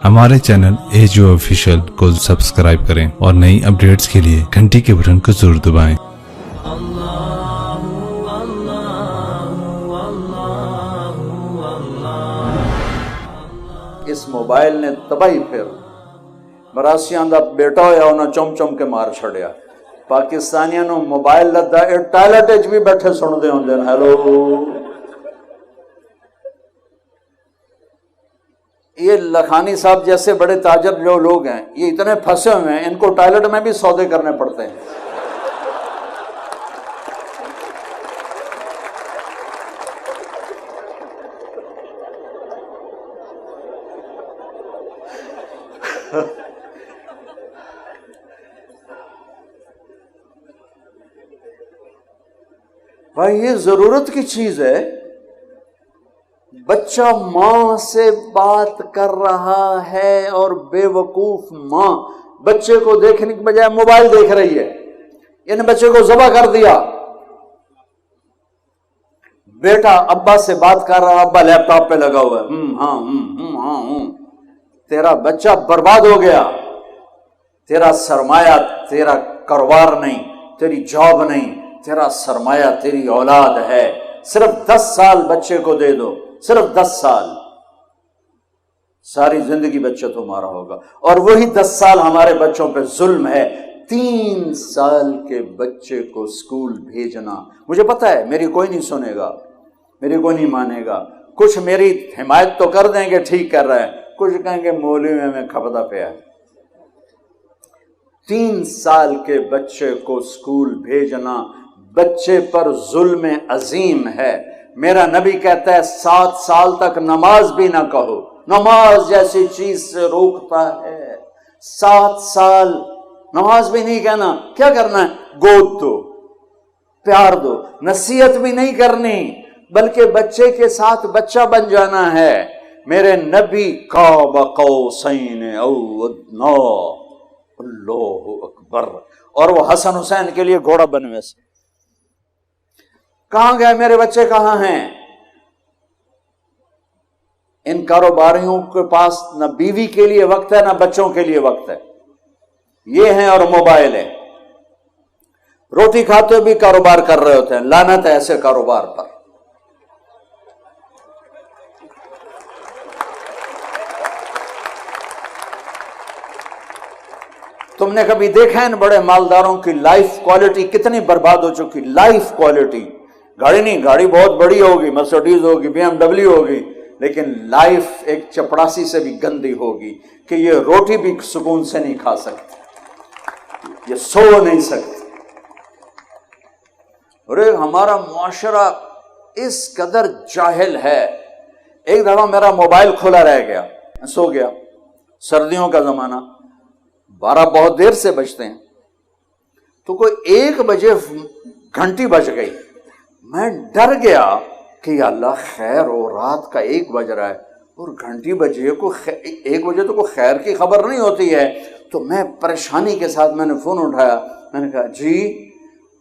हमारे channel azo official को subscribe करें और नई अपडेट्स के लिए घंटी के बटन को जरूर दबाएं। इस मोबाइल ने तबाही फिर मरासियां दा बेटा होया उन्हें चुम चुम के मार छड़िया। पाकिस्तानियों ने मोबाइल लद्दा टॉयलेट च भी बैठे सुनते होंगे हेलो। ये लखानी साहब जैसे बड़े ताजर जो लोग हैं ये इतने फंसे हुए हैं, इनको टॉयलेट में भी सौदे करने पड़ते हैं। भाई ये जरूरत की चीज है। बच्चा मां से बात कर रहा है और बेवकूफ मां बच्चे को देखने की बजाय मोबाइल देख रही है। यानी बच्चे को ज़बह कर दिया। बेटा अब्बा से बात कर रहा, अब्बा लैपटॉप पे लगा हुआ है। तेरा बच्चा बर्बाद हो गया। तेरा सरमाया तेरा कारोबार नहीं, तेरी जॉब नहीं, तेरा सरमाया तेरी औलाद है। सिर्फ 10 साल बच्चे को दे दो, सिर्फ 10 साल, सारी जिंदगी बच्चा तुम्हारा होगा। और वही 10 साल हमारे बच्चों पे जुल्म है। 3 साल के बच्चे को स्कूल भेजना, मुझे पता है मेरी कोई नहीं सुनेगा, मेरी कोई नहीं मानेगा। कुछ मेरी हिमायत तो कर देंगे, ठीक कर रहे हैं, कुछ कहेंगे मौलवी में खपदा पे है। 3 साल के बच्चे को स्कूल भेजना बच्चे पर जुल्म अजीम है। मेरा नबी कहता है 7 साल तक नमाज भी ना कहो, नमाज जैसी चीज से रोकता है। 7 साल नमाज भी नहीं कहना। क्या करना है? गोद दो, प्यार दो, नसीहत भी नहीं करनी, बल्कि बच्चे के साथ बच्चा बन जाना है। मेरे नबी काब कौसैन औ अदना, अल्लाहु अकबर। और वो हसन हुसैन के लिए घोड़ा बनवे से। कहां गए मेरे बच्चे, कहां हैं? इन कारोबारियों के पास न बीवी के लिए वक्त है, न बच्चों के लिए वक्त है। ये हैं और मोबाइल है। रोटी खाते भी कारोबार कर रहे होते हैं। लानत है ऐसे कारोबार पर। तुमने कभी देखा है इन बड़े मालदारों की लाइफ क्वालिटी कितनी बर्बाद हो चुकी? लाइफ क्वालिटी, गाड़ी नहीं, गाड़ी बहुत बड़ी होगी, मर्सिडीज होगी, BMW होगी, लेकिन लाइफ एक चपड़ासी से भी गंदी होगी कि ये रोटी भी सुकून से नहीं खा सकते, ये सो नहीं सकते। अरे हमारा मुआशरा इस कदर जाहिल है। एक दफा मेरा मोबाइल खुला रह गया, सो गया, सर्दियों का जमाना, 12 बहुत देर से बजते हैं, तो कोई 1 बजे घंटी बज गई। मैं डर गया कि अल्लाह खैर हो, रात का 1 बज रहा है और घंटी बजी है, 1 बजे तो कोई खैर की खबर नहीं होती है। तो मैं परेशानी के साथ मैंने फोन उठाया। मैंने कहा जी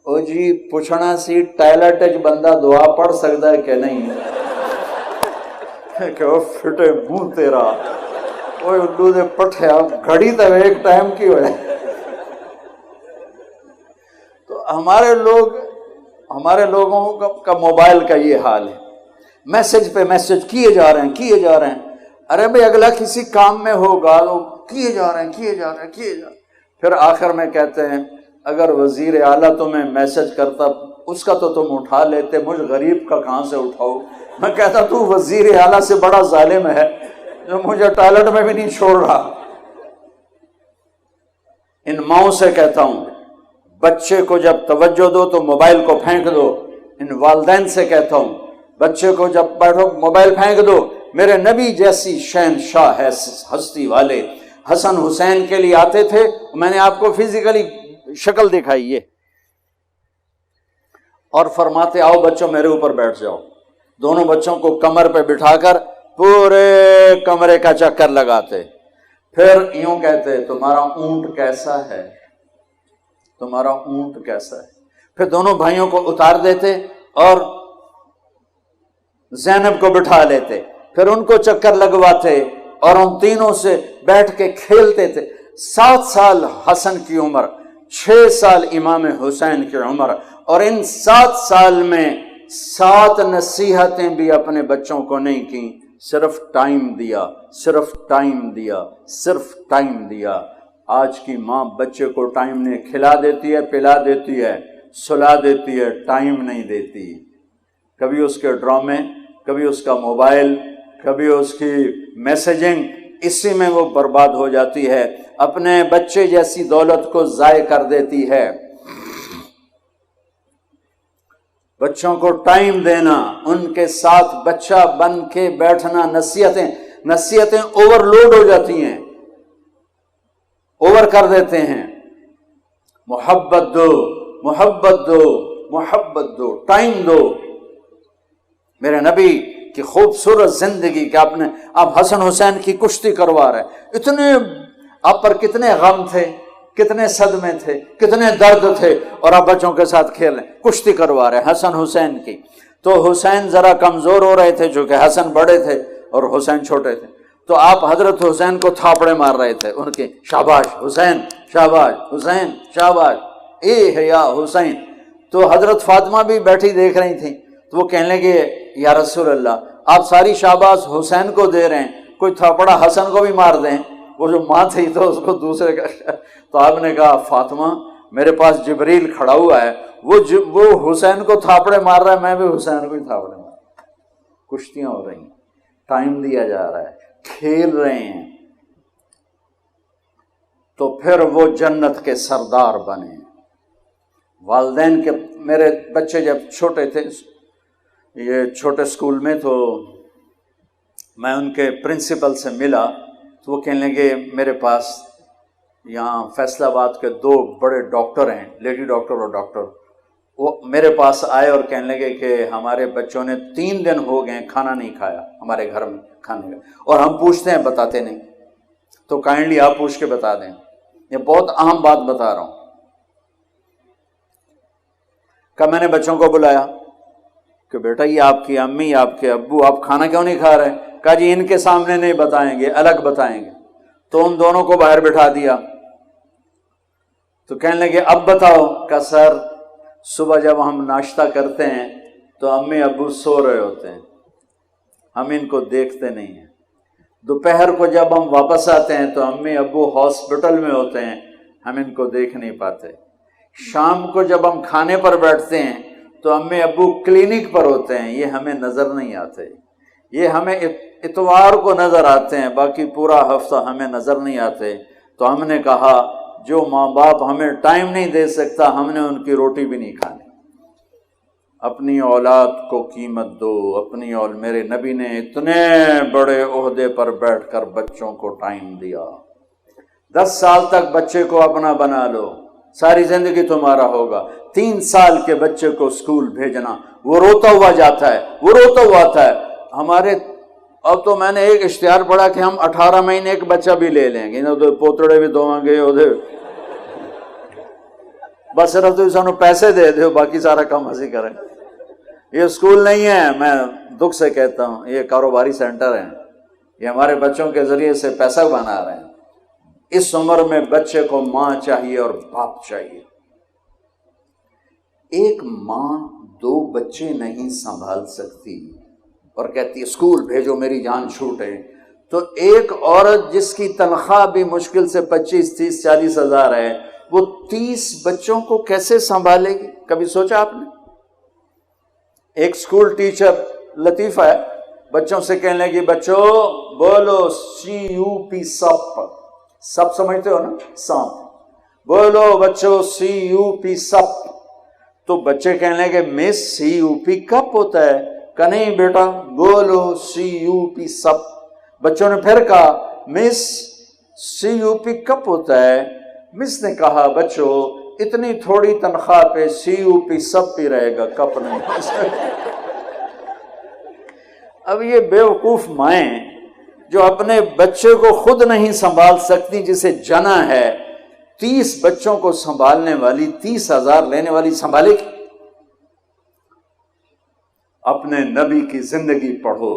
ओ जी पुछना सी टॉयलेट च बंदा दुआ पढ़ सकता है कि नहीं? क्या फिटे मुंह तेरा, ओए उल्लू दे पठिया, घड़ी तो एक टाइम की हो। तो हमारे लोगों का मोबाइल का ये हाल है। मैसेज पे मैसेज किए जा रहे हैं। अरे भाई अगला किसी काम में होगा तो किए जा रहे हैं। फिर आखिर में कहते हैं अगर वजीर आला तुम्हें मैसेज करता उसका तो तुम उठा लेते, मुझ गरीब का कहां से उठाओ। मैं कहता तू वजीर आला से बड़ा जालिम है जो मुझे टॉयलेट में भी नहीं छोड़ रहा। इन माओं से कहता हूं बच्चे को जब तवज्जो दो तो मोबाइल को फेंक दो। इन वालिदैन से कहता हूं बच्चे को जब बैठो मोबाइल फेंक दो। मेरे नबी जैसी शहनशाह है हस्ती वाले हसन हुसैन के लिए आते थे। मैंने आपको फिजिकली शक्ल दिखाई है और फरमाते आओ बच्चों मेरे ऊपर बैठ जाओ। दोनों बच्चों को कमर पे बिठाकर पूरे कमरे का चक्कर लगाते। फिर यूं कहते तुम्हारा ऊंट कैसा है, तुम्हारा ऊंट कैसा है। फिर दोनों भाइयों को उतार देते और ज़ैनब को बिठा लेते। फिर उनको चक्कर लगवाते اور ان تینوں سے بیٹھ کے کھیلتے تھے. 7 سال حسن کی عمر، 6 سال امام حسین کی عمر، اور ان 7 سال میں 7 نصیحتیں بھی اپنے بچوں کو نہیں کی. صرف ٹائم دیا، صرف ٹائم دیا، صرف ٹائم دیا. آج کی ماں بچے کو ٹائم نہیں، کھلا دیتی ہے، پلا دیتی ہے، سلا دیتی ہے، ٹائم نہیں دیتی. کبھی اس کے ڈرامے، کبھی اس کا موبائل، کبھی اس کی میسیجنگ، اسی میں وہ برباد ہو جاتی ہے. اپنے بچے جیسی دولت کو ضائع کر دیتی ہے. بچوں کو ٹائم دینا، ان کے ساتھ بچہ بن کے بیٹھنا. نصیحتیں اوور لوڈ ہو جاتی ہیں، اوور کر دیتے ہیں. محبت دو، محبت دو، محبت دو، ٹائم دو. میرے نبی کی خوبصورت زندگی کہ آپ حسن حسین کی کشتی کروا رہے، اتنے آپ پر کتنے غم تھے، کتنے صدمے تھے، کتنے درد تھے، اور آپ بچوں کے ساتھ کھیل رہے، کشتی کروا رہے حسن حسین کی. تو حسین ذرا کمزور ہو رہے تھے چونکہ حسن بڑے تھے اور حسین چھوٹے تھے. تو آپ حضرت حسین کو تھاپڑے مار رہے تھے ان کے، شاباش حسین، شاباش حسین، شاباش، اے ہے یا حسین. تو حضرت فاطمہ بھی بیٹھی دیکھ رہی تھیں. تو وہ کہنے لگے یا رسول اللہ، آپ ساری شاباش حسین کو دے رہے ہیں، کوئی تھاپڑا حسن کو بھی مار دیں. وہ جو ماں تھی تو اس کو دوسرے کا. تو آپ نے کہا فاطمہ میرے پاس جبریل کھڑا ہوا ہے، وہ حسین کو تھاپڑے مار رہا ہے، میں بھی حسین کو ہی تھاپڑے مار رہا ہوں. کشتیاں ہو رہی ہیں، ٹائم دیا جا رہا ہے، کھیل رہے ہیں. تو پھر وہ جنت کے سردار بنے. والدین کے، میرے بچے جب چھوٹے تھے، یہ چھوٹے اسکول میں، تو میں ان کے پرنسپل سے ملا. تو وہ کہنے لگے میرے پاس یہاں فیصل آباد کے 2 بڑے ڈاکٹر ہیں، لیڈی ڈاکٹر اور ڈاکٹر، وہ میرے پاس آئے اور کہنے لگے کہ ہمارے بچوں نے 3 دن ہو گئے کھانا نہیں کھایا ہمارے گھر میں کھانے کا، اور ہم پوچھتے ہیں بتاتے نہیں. تو کائنڈلی آپ پوچھ کے بتا دیں، یہ بہت اہم بات بتا رہا ہوں. کہ میں نے بچوں کو بلایا کہ بیٹا یہ آپ کی امی، آپ کے ابو، آپ کھانا کیوں نہیں کھا رہے؟ کہا جی ان کے سامنے نہیں بتائیں گے، الگ بتائیں گے. تو ان دونوں کو باہر بٹھا دیا. تو کہنے لگے اب بتاؤ. کہ سر صبح جب ہم ناشتہ کرتے ہیں تو امی ابو سو رہے ہوتے ہیں، ہم ان کو دیکھتے نہیں ہیں. دوپہر کو جب ہم واپس آتے ہیں تو امی ابو ہاسپٹل میں ہوتے ہیں، ہم ان کو دیکھ نہیں پاتے. شام کو جب ہم کھانے پر بیٹھتے ہیں تو امی ابو کلینک پر ہوتے ہیں، یہ ہمیں نظر نہیں آتے. یہ ہمیں اتوار کو نظر آتے ہیں، باقی پورا ہفتہ ہمیں نظر نہیں آتے. تو ہم نے کہا جو ماں باپ ہمیں ٹائم نہیں دے سکتا، ہم نے ان کی روٹی بھی نہیں کھانی. اپنی اولاد کو قیمت دو. میرے نبی نے اتنے بڑے عہدے پر بیٹھ کر بچوں کو ٹائم دیا. 10 سال تک بچے کو اپنا بنا لو، ساری زندگی تمہارا ہوگا. 3 سال کے بچے کو اسکول بھیجنا، وہ روتا ہوا جاتا ہے، وہ روتا ہوا آتا ہے. ہمارے اب تو میں نے ایک اشتہار پڑھا کہ ہم 18 مہینے ایک بچہ بھی لے لیں گے، پوتڑے بھی دو گے بس صرف تو سانو پیسے دے دو، باقی سارا کام ہنسی کریں. یہ اسکول نہیں ہے، میں دکھ سے کہتا ہوں، یہ کاروباری سینٹر ہیں. یہ ہمارے بچوں کے ذریعے سے پیسہ بنا رہے ہیں. اس عمر میں بچے کو ماں چاہیے اور باپ چاہیے. ایک ماں 2 بچے نہیں سنبھال سکتی اور کہتی ہے اسکول بھیجو میری جان چھوٹے. تو ایک عورت جس کی تنخواہ بھی مشکل سے 25, 30, 40 ہزار ہے، وہ 30 بچوں کو کیسے سنبھالے گی؟ کبھی سوچا آپ نے؟ ایک اسکول ٹیچر لطیفہ ہے، بچوں سے کہنے لگی بچوں بولو CUP سپ. سپ سمجھتے ہو نا، سانپ. بولو بچوں CUP سپ. تو بچے کہنے لگے مس CUP کپ ہوتا ہے. کہ نہیں بیٹا بولو CUP سپ. بچوں نے پھر کہا مس CUP کپ ہوتا ہے. مس نے کہا بچوں اتنی تھوڑی تنخواہ پہ CUP سب پی رہے گا، کپ نہیں. اب یہ بیوقوف مائیں جو اپنے بچے کو خود نہیں سنبھال سکتی، جسے جنا ہے 30 بچوں کو سنبھالنے والی، 30,000 لینے والی سنبھالے گی؟ اپنے نبی کی زندگی پڑھو،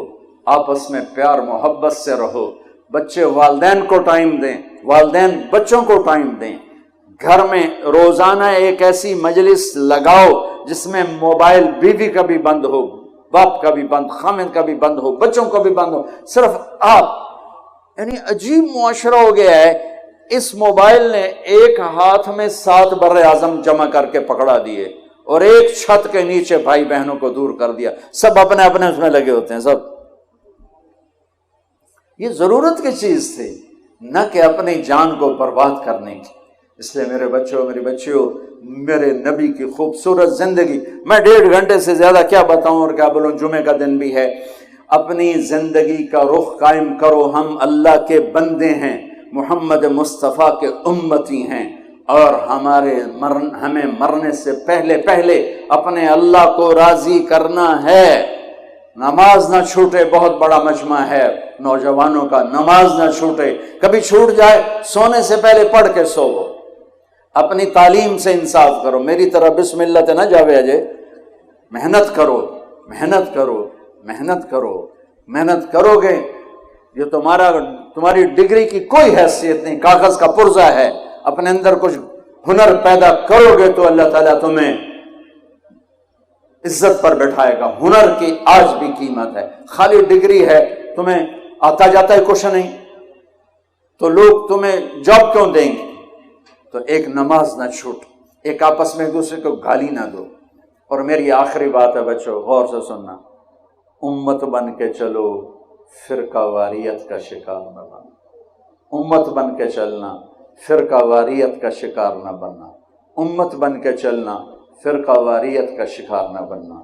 آپس میں پیار محبت سے رہو. बच्चे वालदैन को टाइम दें, वालदैन बच्चों को टाइम दें। घर में रोजाना एक ऐसी मजलिस लगाओ जिसमें मोबाइल बीवी का भी बंद हो, बाप का भी बंद, खामिद का भी बंद हो, बच्चों का भी बंद हो, सिर्फ आप। यानी अजीब मुआशरा हो गया है। इस मोबाइल ने एक हाथ में 7 बर्रे आजम जमा करके पकड़ा दिए और एक छत के नीचे भाई बहनों को दूर कर दिया। सब अपने अपने उसमें लगे होते हैं सब। ये जरूरत की चीज थी, न कि अपनी जान को बर्बाद करने की। इसलिए मेरे बच्चों, मेरी बच्चियों, मेरे नबी की खूबसूरत जिंदगी, मैं 1.5 घंटे से ज्यादा क्या बताऊं और क्या बोलूं, जुमे का दिन भी है। अपनी जिंदगी का रुख कायम करो। हम अल्लाह के बंदे हैं, मोहम्मद मुस्तफ़ा के उम्मती हैं और हमें मरने से पहले पहले अपने अल्लाह को राजी करना है। नमाज ना छूटे, बहुत बड़ा मजमा है नौजवानों का, नमाज ना छूटे। कभी छूट जाए, सोने से पहले पढ़ के सोवो। अपनी तालीम से इंसाफ करो। मेरी तरह बिस्मिल्लाह ते ना जावे अजय। मेहनत करो, मेहनत करो, मेहनत करो। मेहनत करोगे, ये तुम्हारी डिग्री की कोई हैसियत नहीं, कागज का पुर्जा है। अपने अंदर कुछ हुनर पैदा करोगे तो अल्लाह ताला तुम्हें इज्जत पर बैठाएगा। हुनर की आज भी कीमत है। खाली डिग्री है, तुम्हें आता जाता है कुछ नहीं, तो लोग तुम्हें जॉब क्यों देंगे? तो एक नमाज ना छूट, एक आपस में एक दूसरे को गाली ना दो। और मेरी आखिरी बात है बच्चों, गौर से सुनना, उम्मत बन के चलो, फिरका वारियत का शिकार न बनना। उम्मत बन के चलना, फिरका वारियत का शिकार न बनना। उम्मत बन के चलना, फिरका वारियत का शिकार न बनना।